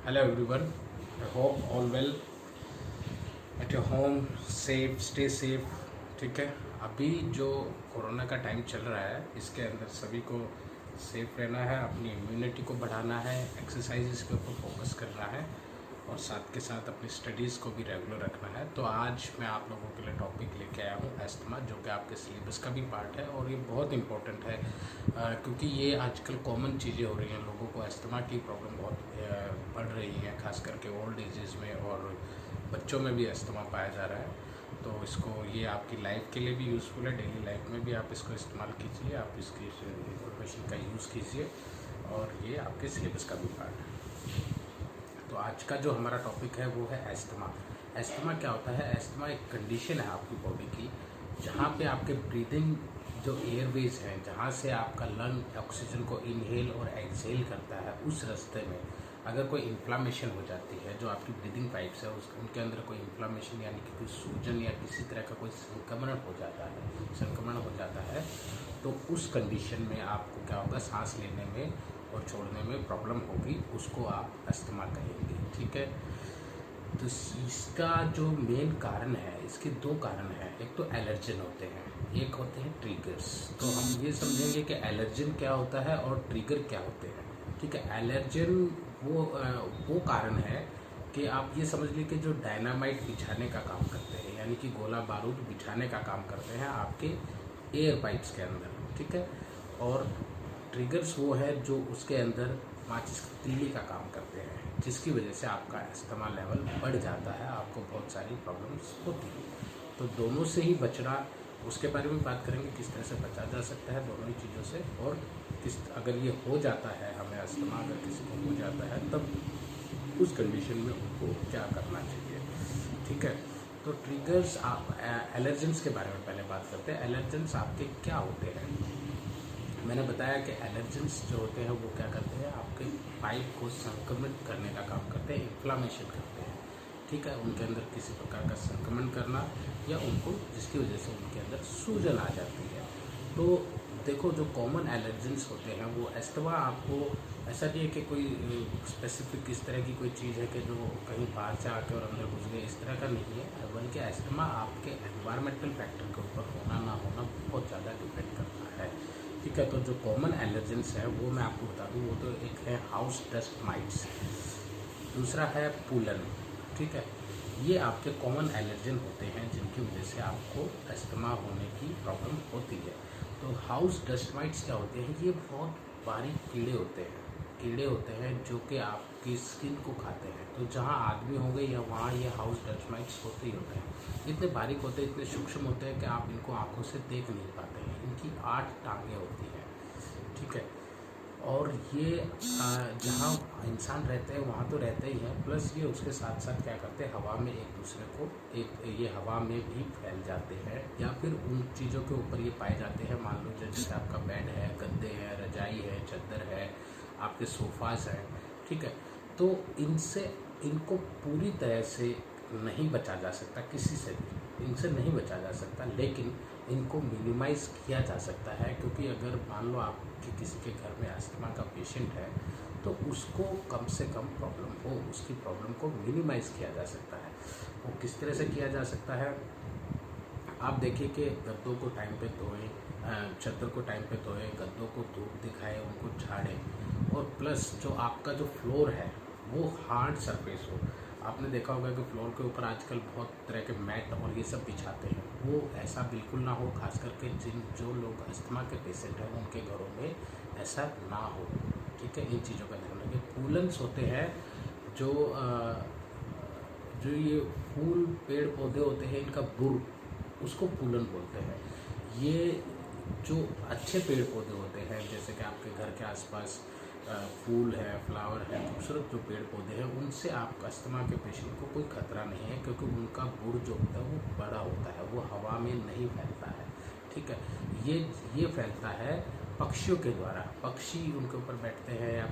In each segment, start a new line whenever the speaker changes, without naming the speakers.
Hello everyone. I hope all well at your home, safe, stay safe. ठीक है, अभी जो कोरोना का टाइम चल रहा है इसके अंदर सभी को सेफ रहना है, अपनी इम्यूनिटी को बढ़ाना है, एक्सरसाइजेस के ऊपर फोकस करना है और साथ के साथ अपनी स्टडीज़ को भी रेगुलर रखना है। तो आज मैं आप लोगों के लिए टॉपिक लेके आया हूँ एस्थमा, जो कि आपके सिलेबस का भी पार्ट है और ये बहुत इंपॉर्टेंट है क्योंकि ये आजकल कॉमन चीज़ें हो रही हैं। लोगों को एस्थमा की प्रॉब्लम बहुत बढ़ रही है, खास करके ओल्ड एजेस में और बच्चों में भी एस्थमा पाया जा रहा है। तो इसको ये आपकी लाइफ के लिए भी यूज़फुल है, डेली लाइफ में भी आप इसको इस्तेमाल कीजिए, आप इसकी इन्फॉर्मेशन का यूज़ कीजिए और ये आपके सिलेबस का भी पार्ट है। तो आज का जो हमारा टॉपिक है वो है एस्थमा। एस्थमा क्या होता है? एस्थमा एक कंडीशन है आपकी बॉडी की जहाँ पे आपके ब्रीदिंग जो एयरवेज हैं, जहाँ से आपका लंग ऑक्सीजन को इनहेल और एक्सहेल करता है, उस रास्ते में अगर कोई इन्फ्लामेशन हो जाती है, जो आपकी ब्रीदिंग पाइप्स है उनके अंदर कोई इन्फ्लामेशन यानी कि कोई सूजन या किसी तरह का कोई संक्रमण हो जाता है तो उस कंडीशन में आपको क्या होगा, सांस लेने में और छोड़ने में प्रॉब्लम होगी, उसको आप अस्थमा कहेंगे। ठीक है, तो इसका जो मेन कारण है, इसके दो कारण हैं। एक तो एलर्जन होते हैं, एक होते हैं ट्रिगर्स। तो हम ये समझेंगे कि एलर्जन क्या होता है और ट्रिगर क्या होते हैं। ठीक है, एलर्जन वो कारण है कि आप ये समझ लीजिए कि जो डायनामाइट बिछाने का काम करते हैं, यानी कि गोला बारूद बिछाने का काम करते हैं आपके एयर पाइप्स के अंदर। ठीक है, और ट्रिगर्स वो है जो उसके अंदर माचिस की तीली का काम करते हैं, जिसकी वजह से आपका एस्थमा लेवल बढ़ जाता है, आपको बहुत सारी प्रॉब्लम्स होती हैं। तो दोनों से ही बचना, उसके बारे में बात करेंगे किस तरह से बचा जा सकता है दोनों ही चीज़ों से, और अगर ये हो जाता है हमें एस्थमा, अगर किसी को हो जाता है तब उस कंडीशन में उनको क्या करना चाहिए। ठीक है, तो ट्रिगर्स, आप एलर्जेंस के बारे में पहले बात करते हैं। एलर्जेंस आपके क्या होते हैं? मैंने बताया कि एलर्जेंस जो होते हैं वो क्या करते हैं, आपके पाइप को संक्रमित करने का काम करते हैं, इन्फ्लामेशन करते हैं। ठीक है, उनके अंदर किसी प्रकार का संक्रमण करना या उनको, जिसकी वजह से उनके अंदर सूजन आ जाती है। तो देखो, जो कॉमन एलर्जेंस होते हैं वो एस्थमा, आपको ऐसा नहीं है कि कोई स्पेसिफिक इस तरह की कोई चीज़ है कि जो कहीं बाहर से आके और अंदर घुस गए, इस तरह का नहीं है, बल्कि एस्थमा आपके एनवायरमेंटल फैक्टर के ऊपर होना ना होना बहुत ज़्यादा डिपेंड करता है। ठीक है, तो जो कॉमन एलर्जेंस है वो मैं आपको बता दूँ। वो तो एक है हाउस डस्ट माइट्स, दूसरा है पुलन। ठीक है, ये आपके कॉमन एलर्जन होते हैं जिनकी वजह से आपको एस्थमा होने की प्रॉब्लम होती है। तो हाउस डस्ट माइट्स क्या होते हैं? ये बहुत बारीक कीड़े होते हैं जो कि आपकी स्किन को खाते हैं। तो जहाँ आदमी होंगे या वहाँ ये हाउस डस्ट माइट्स होते ही होते हैं। इतने बारीक होते हैं, इतने सूक्ष्म होते हैं कि आप इनको आंखों से देख नहीं पाते हैं। इनकी 8 टांगें होती हैं। ठीक है, और ये जहाँ इंसान रहते हैं वहाँ तो रहते ही हैं, प्लस ये उसके साथ साथ क्या करते हैं, हवा में एक दूसरे को ये हवा में भी फैल जाते हैं या फिर उन चीज़ों के ऊपर ये पाए जाते हैं। मान लो जैसे आपका बेड है, गद्दे हैं, रजाई है, चादर है, आपके सोफाज हैं। ठीक है, तो इनको पूरी तरह से नहीं बचा जा सकता, किसी से भी इनसे नहीं बचा जा सकता, लेकिन इनको मिनिमाइज़ किया जा सकता है। क्योंकि अगर मान लो आपके किसी के घर में अस्थमा का पेशेंट है तो उसको कम से कम प्रॉब्लम हो, उसकी प्रॉब्लम को मिनिमाइज़ किया जा सकता है। वो किस तरह से किया जा सकता है? आप देखिए कि गद्दों को टाइम पे धोएं, चादर को टाइम पे धोएं, गद्दों को धूप दिखाएं, उनको झाड़ें, और प्लस जो आपका जो फ्लोर है वो हार्ड सरफेस हो। आपने देखा होगा कि फ्लोर के ऊपर आजकल बहुत तरह के मैट और ये सब बिछाते हैं, वो ऐसा बिल्कुल ना हो। खास करके जो लोग अस्थमा के पेशेंट हैं उनके घरों में ऐसा ना हो। ठीक है, इन चीज़ों का ध्यान रखें। कूलेंस होते हैं जो ये फूल पेड़ पौधे होते हैं, इनका बुर, उसको फूलन बोलते हैं। ये जो अच्छे पेड़ पौधे होते हैं, जैसे कि आपके घर के आसपास फूल है, फ्लावर है, खूबसूरत जो पेड़ पौधे हैं, उनसे आप अस्थमा के पेशेंट को कोई खतरा नहीं है, क्योंकि उनका बुर जो होता है वो बड़ा होता है, वो हवा में नहीं फैलता है। ठीक है, ये फैलता है पक्षियों के द्वारा। पक्षी उनके ऊपर बैठते हैं, या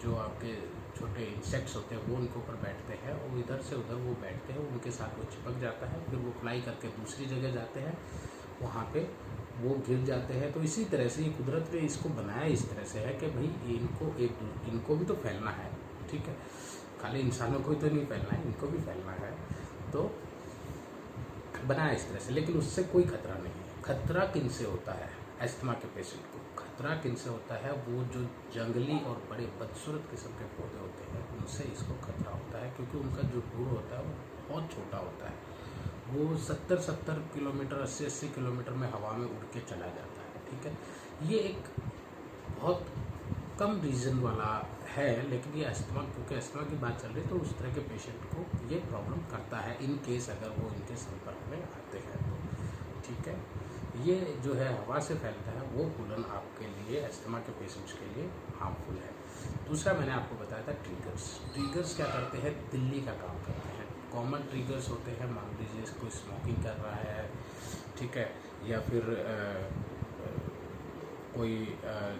जो आपके छोटे इंसेक्ट्स होते हैं वो उनके ऊपर बैठते हैं और इधर से उधर वो बैठते हैं, उनके साथ वो चिपक जाता है, फिर वो फ्लाई करके दूसरी जगह जाते हैं, वहाँ पे वो गिर जाते हैं। तो इसी तरह से ये कुदरत ने इसको बनाया इस तरह से है कि भाई इनको भी तो फैलना है। ठीक है, खाली इंसानों को ही तो नहीं फैलना है, इनको भी फैलना है, तो बनाया इस तरह से। लेकिन उससे कोई खतरा नहीं है। खतरा किन से होता है अस्थमा के पेशेंट को? खतरा किन से होता है? वो जो जंगली और बड़े बदसूरत किस्म के पौधे होते हैं उनसे इसको खतरा होता है, क्योंकि उनका जो धूल होता है वो बहुत छोटा होता है। वो 70-70 किलोमीटर, 80-80 किलोमीटर में हवा में उड़ के चला जाता है। ठीक है, ये एक बहुत कम रीज़न वाला है, लेकिन ये अस्थमा, क्योंकि अस्थमा की बात चल रही है तो उस तरह के पेशेंट को ये प्रॉब्लम करता है, इन केस अगर वो इनके संपर्क में आते हैं तो। ठीक है, ये जो है हवा से फैलता है, वो पुलन आपके लिए, अस्थमा के पेशेंट्स के लिए हार्मफुल है। दूसरा मैंने आपको बताया था ट्रिगर्स। ट्रिगर्स क्या करते हैं? दिल्ली का काम करते हैं। कॉमन ट्रिगर्स होते हैं, मान लीजिए कोई स्मोकिंग कर रहा है, ठीक है, या फिर कोई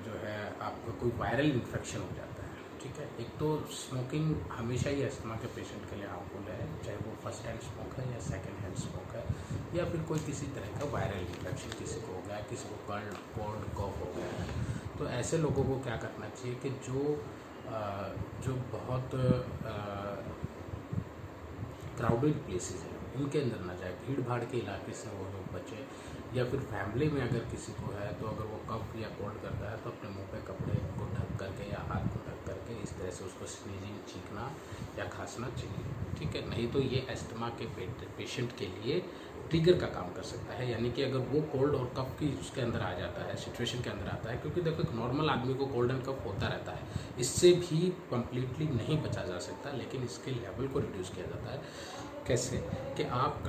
जो है आपका कोई वायरल इन्फेक्शन हो जाता है। ठीक है, एक तो स्मोकिंग हमेशा ही अस्थमा के पेशेंट के लिए हार्मफुल है, चाहे वो फर्स्ट हैंड स्मोक है या सेकंड हैंड स्मोक है, या फिर कोई किसी तरह का वायरल इन्फेक्शन किसी को हो गया, किसी को कोल्ड कॉफ हो गया है। तो ऐसे लोगों को क्या करना चाहिए कि जो बहुत क्राउडेड प्लेसेस हैं उनके अंदर ना जाए, भीड़ भाड़ के इलाके से वो लोग बचे। या फिर फैमिली में अगर किसी को है तो अगर वो कफ या कोल्ड करता है तो अपने मुंह पे कपड़े को ढक करके या हाथ को ढक करके इस तरह से उसको स्नीजिंग, चीखना या खांसना चाहिए। ठीक है, नहीं तो ये अस्थमा के पेशेंट के लिए ट्रिगर का काम कर सकता है। यानी कि अगर वो कोल्ड और कफ की उसके अंदर आ जाता है, सिचुएशन के अंदर आता है, क्योंकि देखो एक नॉर्मल आदमी को कोल्ड एंड कफ होता रहता है, इससे भी कम्प्लीटली नहीं बचा जा सकता, लेकिन इसके लेवल को रिड्यूस किया जाता है। कैसे? कि आप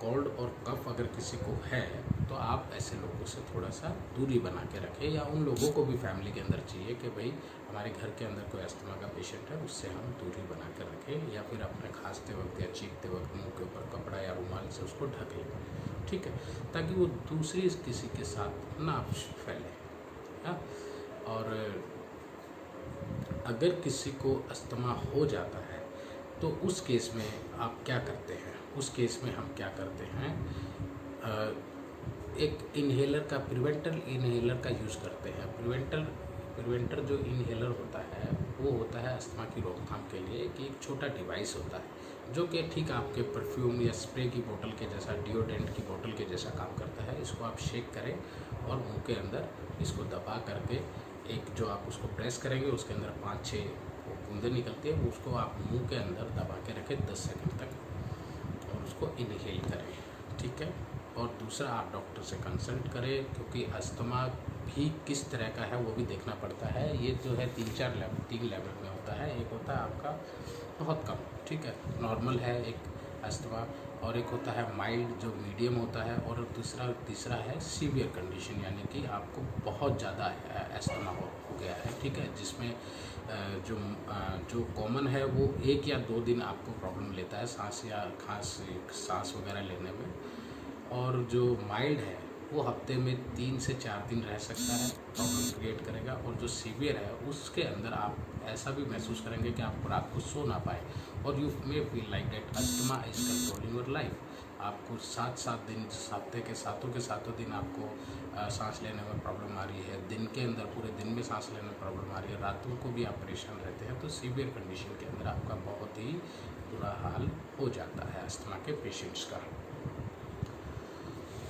कोल्ड और कफ अगर किसी को है तो आप ऐसे लोगों से थोड़ा सा दूरी बना के रखें, या उन लोगों को भी फैमिली के अंदर चाहिए कि भाई हमारे घर के अंदर कोई अस्थमा का पेशेंट है, उससे हम दूरी बना कर रखें, या फिर अपने खांसते वक्त या चीखते वक्त मुंह के ऊपर कपड़ा या रुमाल से उसको ढक लें। ठीक है, ताकि वो दूसरी किसी के साथ ना फैले। हाँ, और अगर किसी को अस्थमा हो जाता है तो उस केस में आप क्या करते हैं? उस केस में हम क्या करते हैं, एक इन्हेलर का, प्रिवेंटर इन्हेलर का यूज़ करते हैं। प्रिवेंटर जो इन्हेलर होता है वो होता है अस्थमा की रोकथाम के लिए, कि एक छोटा डिवाइस होता है जो कि ठीक आपके परफ्यूम या स्प्रे की बोतल के जैसा, डिओडेंट की बोतल के जैसा काम करता है। इसको आप शेक करें और मुंह के अंदर इसको दबा करके, एक जो आप उसको प्रेस करेंगे उसके अंदर 5-6 बूंदें निकलती है, उसको आप मुंह के अंदर दबा के रखें 10 सेकंड तक और उसको इनहेल करें। ठीक है, और दूसरा आप डॉक्टर से कंसल्ट करें, क्योंकि अस्थमा भी किस तरह का है वो भी देखना पड़ता है। ये जो है 3 लेवल में होता है। एक होता है आपका बहुत कम, ठीक है, नॉर्मल है एक अस्थमा, और एक होता है माइल्ड जो मीडियम होता है, और तीसरा है सीवियर कंडीशन, यानी कि आपको बहुत ज़्यादा अस्थमा हो गया है। ठीक है, जिसमें जो कॉमन है वो 1 या 2 दिन आपको प्रॉब्लम लेता है, सांस वगैरह लेने में, और जो माइल्ड है वो हफ्ते में 3 से 4 दिन रह सकता है, प्रॉब्लम क्रिएट करेगा, और जो सीवियर है उसके अंदर आप ऐसा भी महसूस करेंगे कि आप रात को सो ना पाए, और you may feel like that asthma is controlling your life. आपको 7 दिन, हफ्ते के सातों दिन आपको सांस लेने में प्रॉब्लम आ रही है, दिन के अंदर पूरे दिन में सांस लेने में प्रॉब्लम आ रही है, रातों को भी आप परेशान रहते हैं, तो सीवियर कंडीशन के अंदर आपका बहुत ही बुरा हाल हो जाता है अस्थमा के पेशेंट्स का।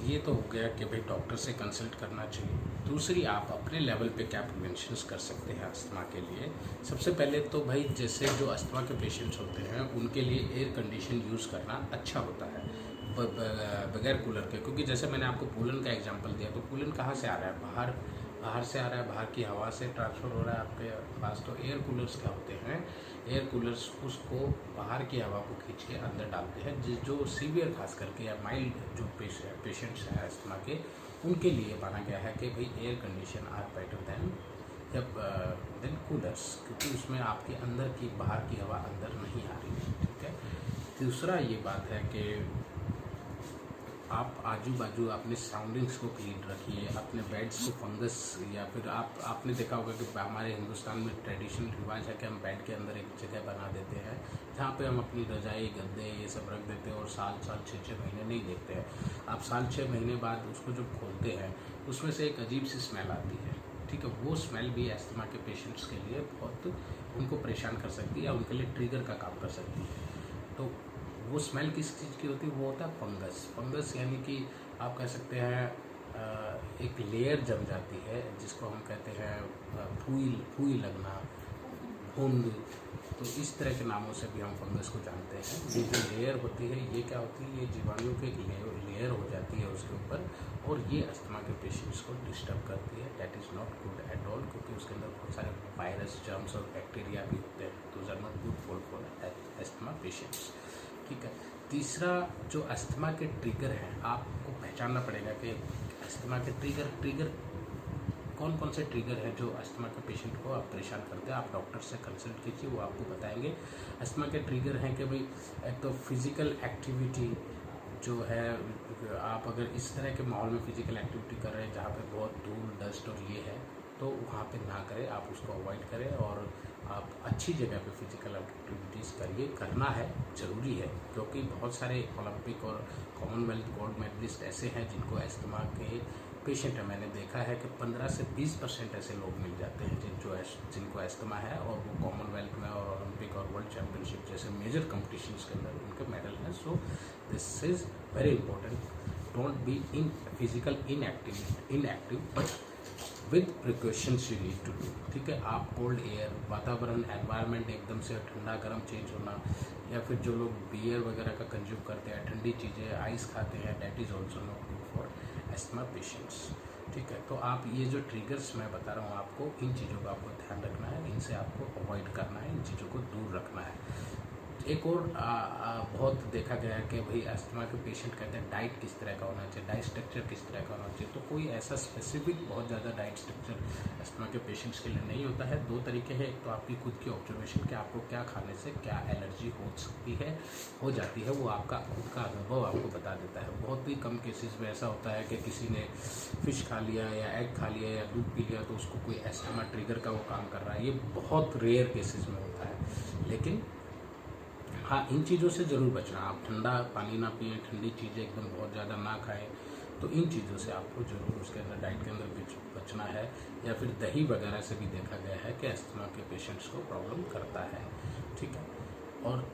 ये तो हो गया कि भाई डॉक्टर से कंसल्ट करना चाहिए। दूसरी, आप अपने लेवल पे क्या प्रिवेंशंस कर सकते हैं अस्थमा के लिए। सबसे पहले तो भाई जैसे जो अस्थमा के पेशेंट्स होते हैं उनके लिए एयर कंडीशन यूज़ करना अच्छा होता है बगैर कूलर के, क्योंकि जैसे मैंने आपको पुलन का एग्जांपल दिया, तो पुलन कहाँ से आ रहा है? बाहर से आ रहा है, बाहर की हवा से ट्रांसफ़र हो रहा है आपके पास। तो एयर कूलर्स क्या होते हैं? एयर कूलर्स उसको बाहर की हवा को खींच के अंदर डालते हैं, जो सीवियर खास करके या माइल्ड जो पेशेंट्स हैं अस्थमा के, उनके लिए माना गया है कि भाई air condition are better than coolers, क्योंकि उसमें आपके अंदर की, बाहर की हवा अंदर नहीं आ रही है। ठीक है, दूसरा ये बात है कि आप आजू बाजू अपने सराउंडिंग्स को क्लीन रखिए, अपने बेड्स को फंगस, या फिर आपने देखा होगा कि हमारे हिंदुस्तान में ट्रेडिशनल रिवाज है कि हम बेड के अंदर एक जगह बना देते हैं जहाँ पे हम अपनी रजाई, गद्दे ये सब रख देते हैं, और साल 6-6 महीने नहीं देखते हैं। आप साल 6 महीने बाद उसको जब खोलते हैं उसमें से एक अजीब सी स्मेल आती है। ठीक है, वो स्मेल भी अस्थमा के पेशेंट्स के लिए बहुत उनको परेशान कर सकती है या उनके लिए ट्रिगर का काम कर सकती है। तो वो स्मेल किस चीज़ की होती है? वो होता है फंगस। फंगस यानी कि आप कह सकते हैं एक लेयर जम जाती है जिसको हम कहते हैं फूई लगना, फूंद। तो इस तरह के नामों से भी हम फंगस को जानते हैं। ये जो लेयर होती है ये क्या होती है? ये जीवाणुओं की एक लेयर हो जाती है उसके ऊपर, और ये अस्थमा के पेशेंट्स को डिस्टर्ब करती है। That is not good at all, क्योंकि उसके अंदर बहुत सारे वायरस, जर्म्स और बैक्टीरिया भी होते हैं। Those are not good for asthma patients. ठीक है। तीसरा, जो अस्थमा के ट्रिगर हैं, आपको पहचानना पड़ेगा कि अस्थमा के ट्रिगर कौन कौन से ट्रिगर हैं जो अस्थमा के पेशेंट को आप परेशान करते हैं। आप डॉक्टर से कंसल्ट कीजिए, वो आपको बताएंगे। अस्थमा के ट्रिगर हैं कि भाई एक तो फिज़िकल एक्टिविटी जो है, आप अगर इस तरह के माहौल में फिज़िकल एक्टिविटी कर रहे हैं जहाँ पे बहुत धूल, डस्ट और ये है, तो वहाँ पे ना करें, आप उसको अवॉइड करें और आप अच्छी जगह पे फिज़िकल एक्टिविटीज़ करिए। करना है, ज़रूरी है, क्योंकि बहुत सारे ओलंपिक और कॉमनवेल्थ गोल्ड मेडलिस्ट ऐसे हैं जिनको अस्थमा के पेशेंट है। मैंने देखा है कि 15 से 20% ऐसे लोग मिल जाते हैं जिनको अस्थमा है, और वो कॉमनवेल्थ में और ओलंपिक और वर्ल्ड चैम्पियनशिप जैसे मेजर कॉम्पिटिशन्स के अंदर उनके मेडल हैं। So this is very important. Don't be physical inactive but with precautions you need to do. ठीक है। आप कोल्ड एयर, वातावरण, एनवायरनमेंट एकदम से ठंडा गर्म चेंज होना, या फिर जो लोग बियर वगैरह का कंज्यूम करते हैं, ठंडी चीज़ें, आइस खाते हैं, that is also not good for asthma patients. ठीक है। तो आप ये जो ट्रिगर्स मैं बता रहा हूँ आपको, इन चीज़ों का आपको ध्यान रखना है, इनसे आपको अवॉइड करना है, इन चीज़ों को दूर रखना है। एक और बहुत देखा गया है कि भाई अस्थमा के पेशेंट कहते हैं डाइट किस तरह का होना चाहिए, डाइट स्ट्रक्चर किस तरह का होना चाहिए। तो कोई ऐसा स्पेसिफिक बहुत ज़्यादा डाइट स्ट्रक्चर अस्थमा के पेशेंट्स के लिए नहीं होता है। दो तरीके हैं। एक तो आपकी खुद की ऑब्जर्वेशन कि आपको क्या खाने से क्या एलर्जी हो सकती है, हो जाती है, वो आपका खुद का अनुभव आपको बता देता है। बहुत ही कम केसेस में ऐसा होता है कि किसी ने फ़िश खा लिया या एग खा लिया या दूध पी लिया तो उसको कोई अस्थमा ट्रिगर का वो काम कर रहा है। ये बहुत रेयर केसेस में होता है। लेकिन हाँ, इन चीज़ों से ज़रूर बचना। आप ठंडा पानी ना पिएं, ठंडी चीज़ें एकदम बहुत ज़्यादा ना खाएं। तो इन चीज़ों से आपको ज़रूर उसके अंदर डाइट के अंदर बचना है। या फिर दही वगैरह से भी देखा गया है कि अस्थमा के पेशेंट्स को प्रॉब्लम करता है। ठीक है। और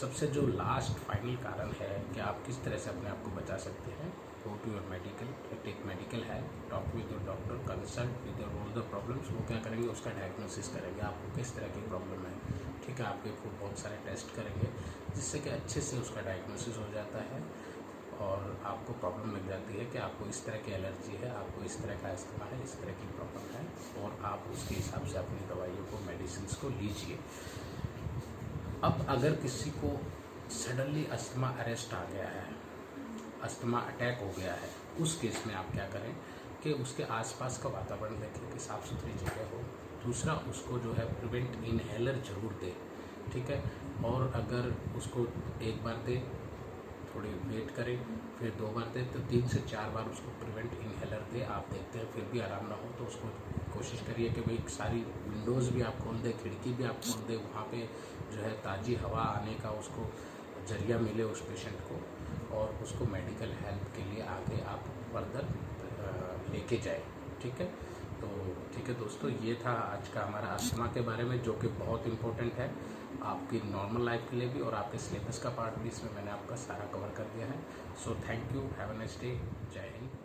सबसे जो लास्ट फाइनल कारण है कि आप किस तरह से अपने आप को बचा सकते हैं, go to your medical, take medical help, talk with your doctor, consult with your all the problems. वो क्या करेंगे, उसका डायग्नोसिस करेंगे, आपको किस तरह की प्रॉब्लम है। ठीक है। आपके खूब बहुत सारे टेस्ट करेंगे जिससे कि अच्छे से उसका डायग्नोसिस हो जाता है और आपको प्रॉब्लम लग जाती है कि आपको इस तरह की एलर्जी है, आपको इस तरह का अस्थमा है, इस तरह की प्रॉब्लम है, और आप उसके हिसाब से अपनी दवाइयों को, मेडिसिन को लीजिए। अब अगर किसी को सडनली अस्थमा अरेस्ट आ गया है, अस्थमा अटैक हो गया है, उस केस में आप क्या करें कि उसके आसपास का वातावरण देखें कि साफ़ सुथरी जगह हो। दूसरा, उसको जो है प्रिवेंट इनहेलर ज़रूर दे। ठीक है। और अगर उसको एक बार दे, थोड़ी वेट करें, फिर 2 बार दे, तो 3 से 4 बार उसको प्रिवेंट इनहेलर दे। आप देखते हैं फिर भी आराम ना हो तो उसको कोशिश करिए कि भाई सारी विंडोज़ भी आप खोल दें, खिड़की भी आप खोल दें, वहाँ पे जो है ताज़ी हवा आने का उसको जरिया मिले उस पेशेंट को, और उसको मेडिकल हेल्प के लिए आगे आप फर्दर लेके जाए। ठीक है। तो ठीक है दोस्तों, ये था आज का हमारा अस्थमा के बारे में, जो कि बहुत इम्पोर्टेंट है आपकी नॉर्मल लाइफ के लिए भी, और आपके सिलेबस का पार्ट भी इसमें मैंने आपका सारा कवर कर दिया है। So thank you, have a nice day, जय हिंद।